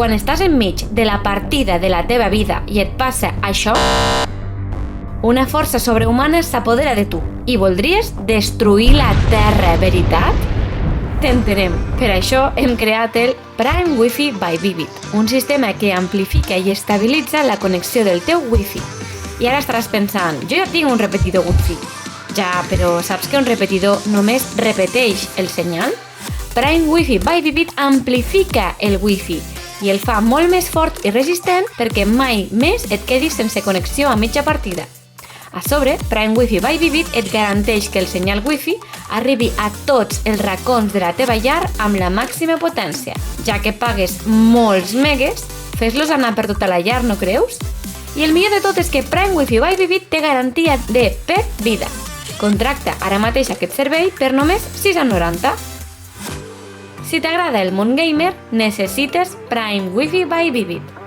quan estàs enmig de la partida de la teva vida i et passa això, una força sobrehumana s'apodera de tu i voldries destruir la Terra, veritat? T'entenem. Per això hem creat el Prime Wi-Fi by Vivit, un sistema que amplifica i estabilitza la connexió del teu Wi-Fi. I ara estaràs pensant, jo ja tinc un repetidor Wi-Fi. Ja, però saps que un repetidor només repeteix el senyal? Prime Wi-Fi by Vivit amplifica el Wi-Fi i el fa molt més fort i resistent perquè mai més et quedis sense connexió a mitja partida. A sobre, Prime Wi-Fi by Vivit et garanteix que el senyal Wi-Fi arribi a tots els racons de la teva llar amb la màxima potència. Ja que pagues molts megues, fes-los anar per tota la llar, no creus? I el millor de tot és que Prime Wi-Fi by Vivit té garantia de per vida. Contracta ara mateix aquest servei per només €6,90. Si t'agrada el món gamer, necessites Prime Wi-Fi by Vivit.